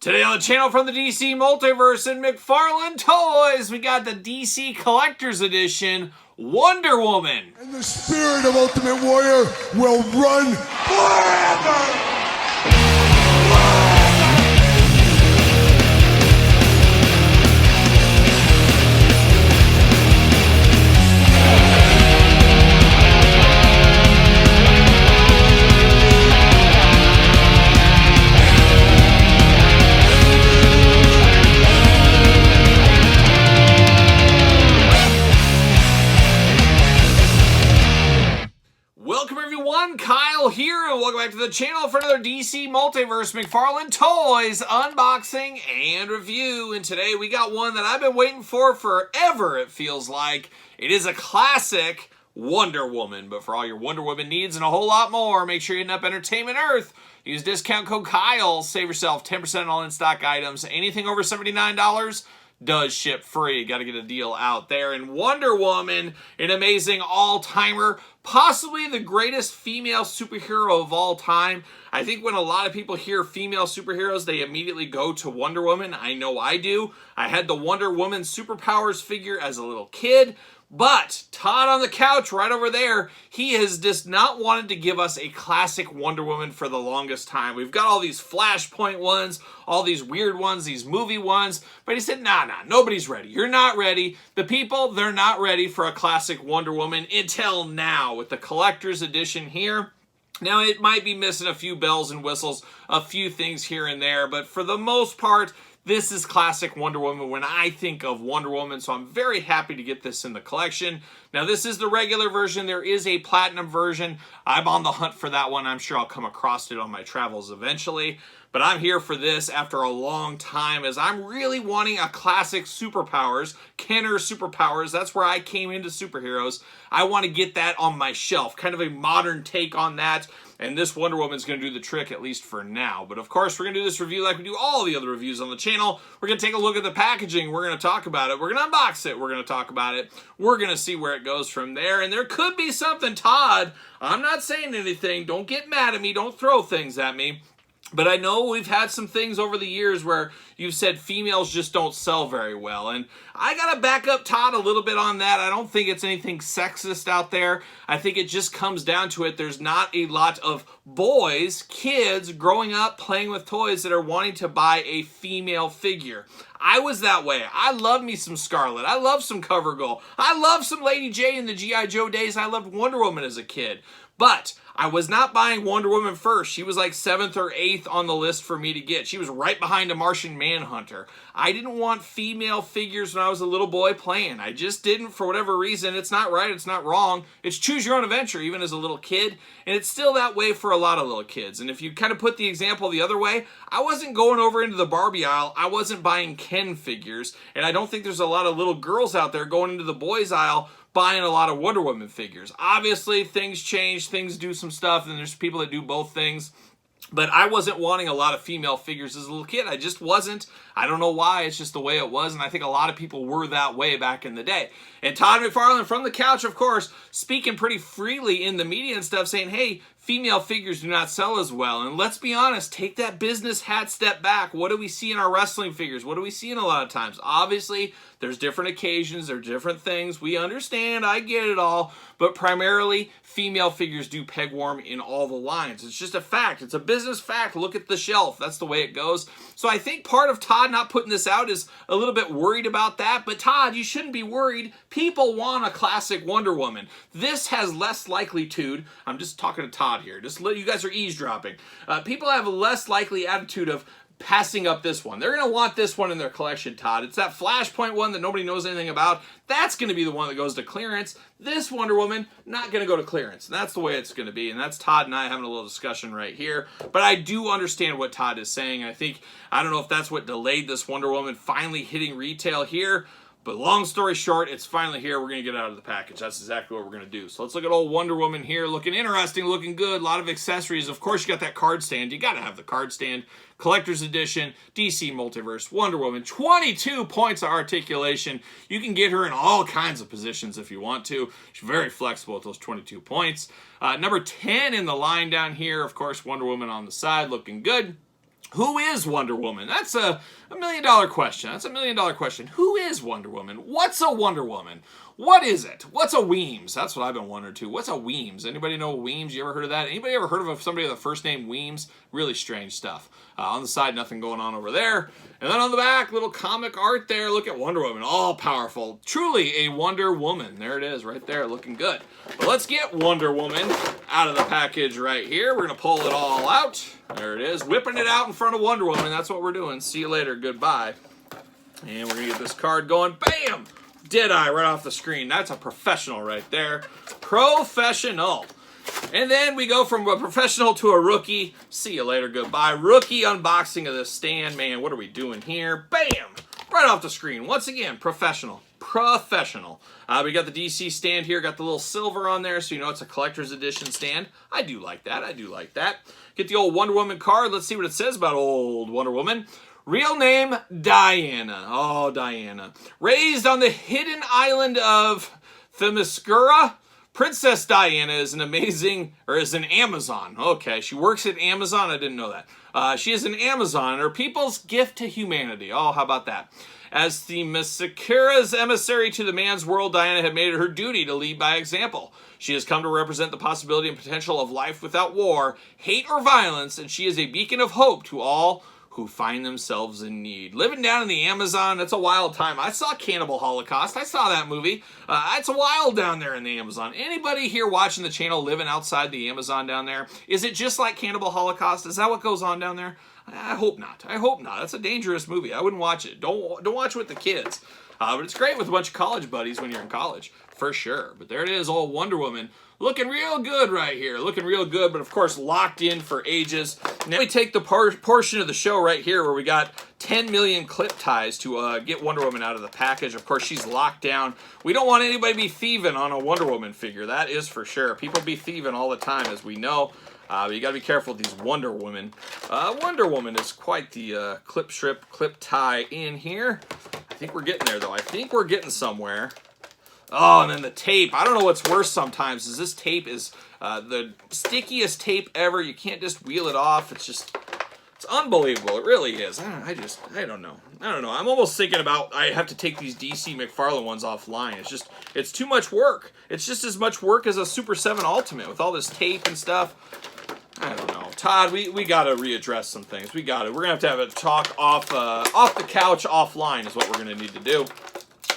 Today on the channel from the DC Multiverse and McFarlane Toys, we got the DC Collector's Edition Wonder Woman. And the spirit of Ultimate Warrior will run forever! Welcome everyone, Kyle here, and welcome back to the channel for another DC Multiverse McFarlane Toys unboxing and review. And today we got one that I've been waiting for forever, it feels like. It is a classic Wonder Woman, but for all your Wonder Woman needs and a whole lot more, make sure you're hitting up Entertainment Earth. Use discount code Kyle, save yourself 10% on all in-stock items. Anything over $79 does ship free. Got to get a deal out there. And Wonder Woman, an amazing all-timer, possibly the greatest female superhero of all time. I think when a lot of people hear female superheroes, they immediately go to Wonder Woman. I know I do. I had the Wonder Woman superpowers figure as a little kid. But Todd on the couch right over there, he has just not wanted to give us a classic Wonder Woman for the longest time. We've got all these Flashpoint ones, all these weird ones, these movie ones, but he said, nah, nobody's ready. You're not ready. The people, they're not ready for a classic Wonder Woman until now with the collector's edition here. Now, it might be missing a few bells and whistles, a few things here and there, but for the most part, this is classic Wonder Woman when I think of Wonder Woman, so I'm very happy to get this in the collection. Now, this is the regular version. There is a platinum version. I'm on the hunt for that one. I'm sure I'll come across it on my travels eventually. But I'm here for this after a long time as I'm really wanting a classic superpowers, Kenner superpowers. That's where I came into superheroes. I want to get that on my shelf, kind of a modern take on that. And this Wonder Woman's going to do the trick, at least for now. But of course, we're going to do this review like we do all the other reviews on the channel. We're going to take a look at the packaging. We're going to talk about it. We're going to unbox it. We're going to talk about it. We're going to see where it goes from there. And there could be something, Todd. I'm not saying anything. Don't get mad at me. Don't throw things at me. But I know we've had some things over the years where you've said females just don't sell very well. And I got to back up Todd a little bit on that. I don't think it's anything sexist out there. I think it just comes down to it. There's not a lot of boys, kids, growing up playing with toys that are wanting to buy a female figure. I was that way. I love me some Scarlet. I love some CoverGirl. I love some Lady J in the G.I. Joe days. I loved Wonder Woman as a kid. But I was not buying Wonder Woman first. She was like 7th or 8th on the list for me to get. She was right behind a Martian Manhunter. I didn't want female figures when I was a little boy playing. I just didn't for whatever reason. It's not right. It's not wrong. It's choose your own adventure, even as a little kid. And it's still that way for a lot of little kids. And if you kind of put the example the other way, I wasn't going over into the Barbie aisle. I wasn't buying Ken figures. And I don't think there's a lot of little girls out there going into the boys aisle buying a lot of Wonder Woman figures. Obviously, things change, things do some stuff, and there's people that do both things. But I wasn't wanting a lot of female figures as a little kid. I just wasn't. I don't know why. It's just the way it was, and I think a lot of people were that way back in the day. And Todd McFarlane from the couch, of course, speaking pretty freely in the media and stuff, saying, hey, female figures do not sell as well. And let's be honest, take that business hat step back. What do we see in our wrestling figures? What do we see in a lot of times? Obviously, there's different occasions, there are different things. We understand, I get it all. But primarily, female figures do peg warm in all the lines. It's just a fact. It's a business fact. Look at the shelf. That's the way it goes. So I think part of Todd not putting this out is a little bit worried about that. But Todd, you shouldn't be worried. People want a classic Wonder Woman. This has less likelihood. I'm just talking to Todd here. Just you guys are eavesdropping. People have a less likely attitude of passing up this one. They're going to want this one in their collection, Todd. It's that Flashpoint one that nobody knows anything about. That's going to be the one that goes to clearance. This Wonder Woman, not going to go to clearance. And that's the way it's going to be. And that's Todd and I having a little discussion right here. But I do understand what Todd is saying. I don't know if that's what delayed this Wonder Woman finally hitting retail here. But long story short, it's finally here. We're going to get it out of the package. That's exactly what we're going to do. So let's look at old Wonder Woman here. Looking interesting, looking good. A lot of accessories. Of course, you got that card stand. You got to have the card stand. Collector's Edition, DC Multiverse, Wonder Woman. 22 points of articulation. You can get her in all kinds of positions if you want to. She's very flexible with those 22 points. Number 10 in the line down here, of course, Wonder Woman on the side, looking good. Who is Wonder Woman? That's a $1 million question. That's a $1 million question. Who is Wonder Woman? What's a Wonder Woman? What is it? What's a Weems? That's what I've been wondering too. What's a Weems? Anybody know Weems? You ever heard of that? Anybody ever heard of somebody with a first name Weems? Really strange stuff. On the side, nothing going on over there. And then on the back, little comic art there. Look at Wonder Woman. All powerful. Truly a Wonder Woman. There it is right there, looking good. But let's get Wonder Woman out of the package right here. We're going to pull it all out. There it is. Whipping it out in front of Wonder Woman. That's what we're doing. See you later. Goodbye. And we're going to get this card going. Bam! Deadeye right off the screen. That's a professional right there. Professional. And then we go from a professional to a rookie. See you later. Goodbye. Rookie unboxing of this stand. Man, what are we doing here? Bam! Right off the screen. Once again, professional. Professional. We got the DC stand here. Got the little silver on there, so you know it's a collector's edition stand. I do like that. I do like that. Get the old Wonder Woman card. Let's see what it says about old Wonder Woman. Real name, Diana. Oh, Diana. Raised on the hidden island of Themyscira, Princess Diana is an Amazon. Okay, she works at Amazon. I didn't know that. She is an Amazon, her people's gift to humanity. Oh, how about that? As Themyscira's emissary to the man's world, Diana had made it her duty to lead by example. She has come to represent the possibility and potential of life without war, hate, or violence, and she is a beacon of hope to all who find themselves in need. Living down in the Amazon, it's a wild time. I saw Cannibal Holocaust. I saw that movie. It's wild down there in the Amazon. Anybody here watching the channel living outside the Amazon down there? Is it just like Cannibal Holocaust? Is that what goes on down there? I hope not. I hope not. That's a dangerous movie. I wouldn't watch it. Don't watch it with the kids. But it's great with a bunch of college buddies when you're in college, for sure. But there it is, old Wonder Woman. Looking real good right here. Looking real good, but of course locked in for ages. Now we take the portion of the show right here where we got 10 million clip ties to get Wonder Woman out of the package. Of course, she's locked down. We don't want anybody to be thieving on a Wonder Woman figure. That is for sure. People be thieving all the time, as we know. But you got to be careful with these Wonder Woman. Wonder Woman is quite the clip strip, clip tie in here. I think we're getting there, though. I think we're getting somewhere. Oh, and then the tape. I don't know what's worse sometimes is this tape is the stickiest tape ever. You can't just wheel it off. It's unbelievable. It really is. I don't know. I'm almost thinking about I have to take these DC McFarlane ones offline. It's too much work. It's just as much work as a Super 7 Ultimate with all this tape and stuff. I don't know. Todd, we got to readdress some things. We're going to have a talk off the couch offline is what we're going to need to do.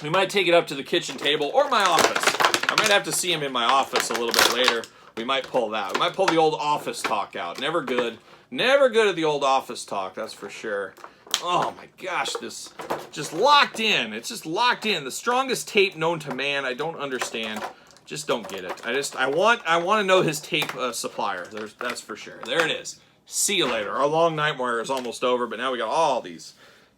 We might take it up to the kitchen table or my office. I might have to see him in my office a little bit later. We might pull that. We might pull the old office talk out. Never good. Never good at the old office talk, that's for sure. Oh my gosh, this just locked in. It's just locked in. The strongest tape known to man. I don't understand. Just don't get it. I want to know his tape supplier. That's for sure. There it is. See you later. Our long nightmare is almost over, but now we got all these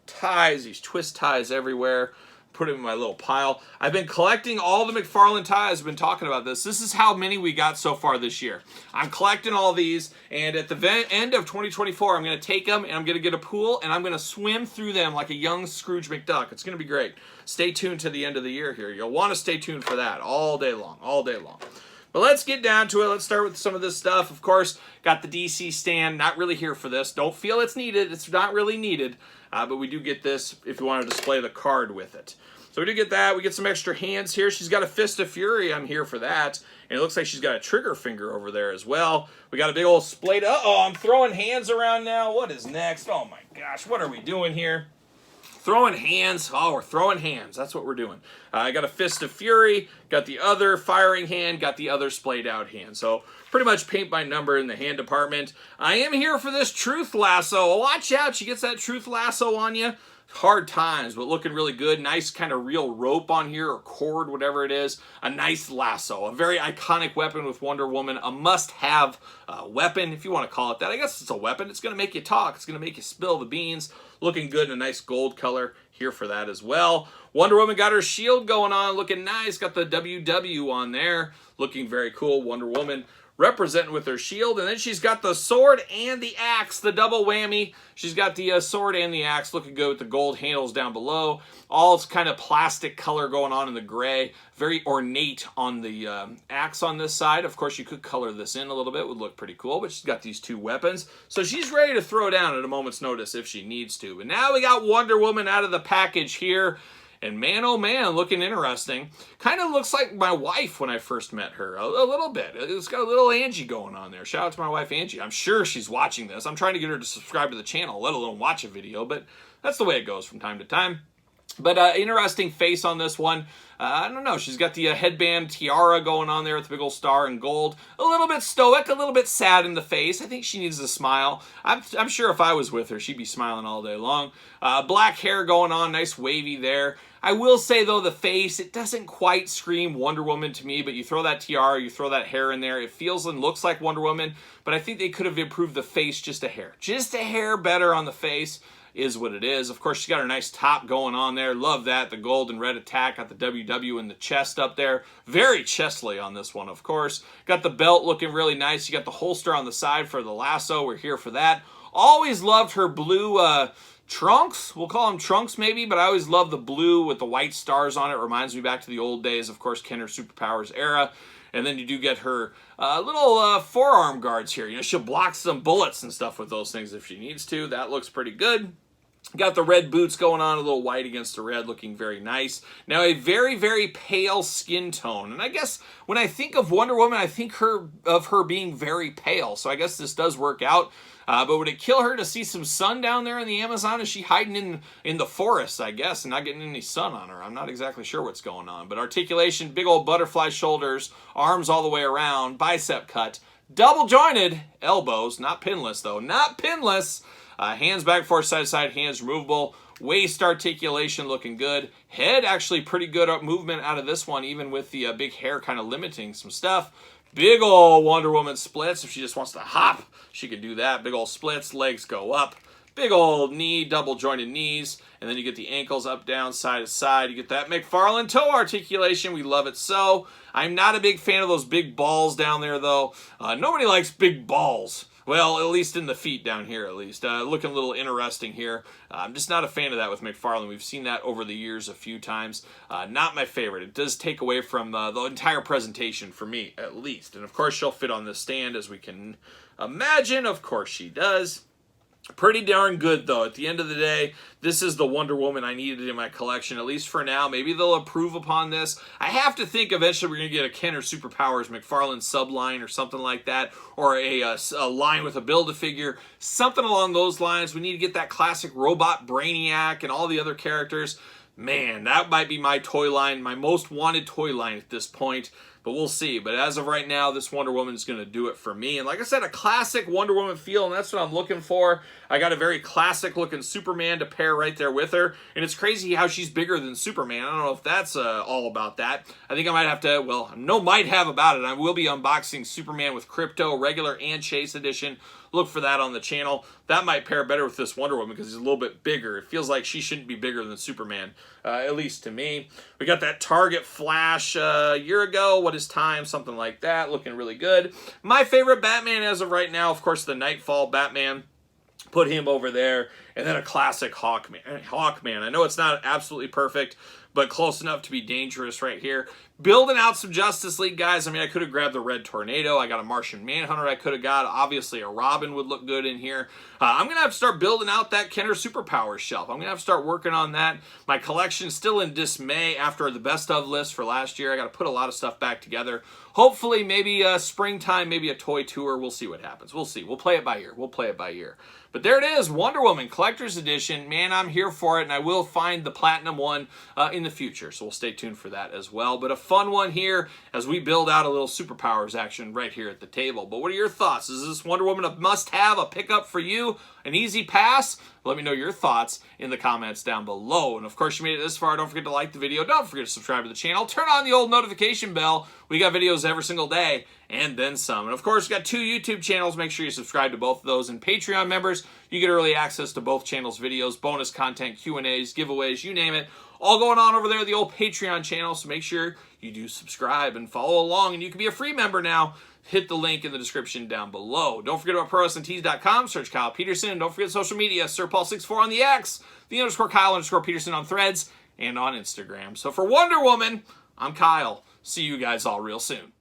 ties, these twist ties everywhere. Put them in my little pile. I've been collecting all the McFarlane ties. I've been talking about this. This is how many we got so far this year. I'm collecting all these, and at the end of 2024, I'm going to take them, and I'm going to get a pool, and I'm going to swim through them like a young Scrooge McDuck. It's going to be great. Stay tuned to the end of the year here. You'll want to stay tuned for that all day long, all day long. But let's get down to it. Let's start with some of this stuff. Of course, got the DC stand. Not really here for this. Don't feel it's needed. It's not really needed. But we do get this if you want to display the card with it. So we do get that. We get some extra hands here. She's got a Fist of Fury on here for that. And it looks like she's got a trigger finger over there as well. We got a big old splayed. Uh-oh, I'm throwing hands around now. What is next? Oh my gosh, what are we doing here? Throwing hands. Oh, we're throwing hands. That's what we're doing. I got a Fist of Fury. Got the other firing hand. Got the other splayed out hand. So pretty much paint by number in the hand department. I am here for this Truth Lasso. Watch out. She gets that Truth Lasso on you. Hard times, but looking really good. Nice kind of real rope on here, or cord, whatever it is. A nice lasso. A very iconic weapon with Wonder Woman. A must-have weapon, if you want to call it that. I guess it's a weapon. It's going to make you talk. It's going to make you spill the beans. Looking good in a nice gold color. Here for that as well. Wonder Woman got her shield going on. Looking nice. Got the WW on there. Looking very cool. Wonder Woman representing with her shield. And then she's got the sword and the axe, the double whammy. She's got the sword and the axe looking good with the gold handles down below. All kind of plastic color going on in the gray. Very ornate on the axe on this side. Of course, you could color this in a little bit. Would look pretty cool. But she's got these two weapons. So she's ready to throw down at a moment's notice if she needs to. But now we got Wonder Woman out of the package here. And man, oh man, looking interesting. Kind of looks like my wife when I first met her. A little bit. It's got a little Angie going on there. Shout out to my wife, Angie. I'm sure she's watching this. I'm trying to get her to subscribe to the channel, let alone watch a video. But that's the way it goes from time to time. But interesting face on this one. I don't know. She's got the headband tiara going on there with the big old star in gold. A little bit stoic, a little bit sad in the face. I think she needs to smile. I'm sure if I was with her, she'd be smiling all day long. Black hair going on, nice wavy there. I will say, though, the face, it doesn't quite scream Wonder Woman to me, but you throw that tiara, you throw that hair in there, it feels and looks like Wonder Woman, but I think they could have improved the face just a hair. Just a hair better on the face is what it is. Of course, she's got her nice top going on there. Love that. The gold and red attack. Got the WW in the chest up there. Very chestly on this one, of course. Got the belt looking really nice. You got the holster on the side for the lasso. We're here for that. Always loved her blue trunks. We'll call them trunks maybe, but I always love the blue with the white stars on it. Reminds me back to the old days, of course, Kenner Superpowers era. And then you do get her little forearm guards here. You know, she'll block some bullets and stuff with those things if she needs to. That looks pretty good. Got the red boots going on, a little white against the red, looking very nice. Now, a very, very pale skin tone. And I guess when I think of Wonder Woman, I think of her being very pale. So I guess this does work out. But would it kill her to see some sun down there in the Amazon? Is she hiding in the forest, I guess, and not getting any sun on her? I'm not exactly sure what's going on. But articulation, big old butterfly shoulders, arms all the way around, bicep cut, double jointed elbows, not pinless though, not pinless. Hands back, forth, side to side, hands removable. Waist articulation looking good. Head actually pretty good movement out of this one, even with the big hair kind of limiting some stuff. Big old Wonder Woman splits. If she just wants to hop, she can do that. Big old splits, legs go up. Big old knee, double jointed knees. And then you get the ankles up, down, side to side. You get that McFarlane toe articulation. We love it so. I'm not a big fan of those big balls down there, though. Nobody likes big balls. Well, at least in the feet down here, at least. Looking a little interesting here. I'm just not a fan of that with McFarlane. We've seen that over the years a few times. Not my favorite. It does take away from the entire presentation for me, at least. And, of course, she'll fit on the stand, as we can imagine. Of course she does. Pretty darn good, though. At the end of the day, this is the Wonder Woman I needed in my collection, at least for now. Maybe they'll improve upon this. I have to think eventually we're going to get a Kenner Superpowers McFarlane subline or something like that, or a line with a Build-A-Figure, something along those lines. We need to get that classic robot Brainiac and all the other characters. Man, that might be my toy line, my most wanted toy line at this point. But we'll see. But as of right now, this Wonder Woman is going to do it for me. And like I said, a classic Wonder Woman feel, and that's what I'm looking for. I got a very classic-looking Superman to pair right there with her. And it's crazy how she's bigger than Superman. I don't know if that's all about that. I think I might have to, well, no might have about it. I will be unboxing Superman with Crypto, regular and Chase edition. Look for that on the channel. That might pair better with this Wonder Woman because he's a little bit bigger. It feels like she shouldn't be bigger than Superman, at least to me. We got that Target Flash a year ago. What is time? Something like that. Looking really good. My favorite Batman as of right now, of course, the Nightfall Batman. Put him over there. And then a classic Hawkman. I know it's not absolutely perfect, but close enough to be dangerous right here. Building out some Justice League guys. I mean, I could have grabbed the Red Tornado. I got a Martian Manhunter I could have got. Obviously, a Robin would look good in here. I'm going to have to start building out that Kenner Superpowers shelf. I'm going to have to start working on that. My collection's still in dismay after the best of list for last year. I got to put a lot of stuff back together. Hopefully, maybe springtime, maybe a toy tour. We'll see what happens. We'll see. We'll play it by ear. We'll play it by ear. But there it is, Wonder Woman Collector's Edition. Man, I'm here for it, and I will find the Platinum one in the future, so we'll stay tuned for that as well. But a fun one here as we build out a little Superpowers action right here at the table. But what are your thoughts? Is this Wonder Woman a must-have, a pickup for you, an easy pass? Let me know your thoughts in the comments down below. And of course, you made it this far. Don't forget to like the video. Don't forget to subscribe to the channel. Turn on the old notification bell. We got videos every single day and then some. And of course, we got 2 YouTube channels. Make sure you subscribe to both of those. And Patreon members, you get early access to both channels' videos, bonus content, Q&As, giveaways, you name it. all going on over there at the old Patreon channel, so make sure you do subscribe and follow along, and you can be a free member now. Hit the link in the description down below. Don't forget about ProWrestlingTees.com. Search Kyle Peterson. And don't forget social media. SirPaul64 on the X. _Kyle_Peterson on Threads and on Instagram. So for Wonder Woman, I'm Kyle. See you guys all real soon.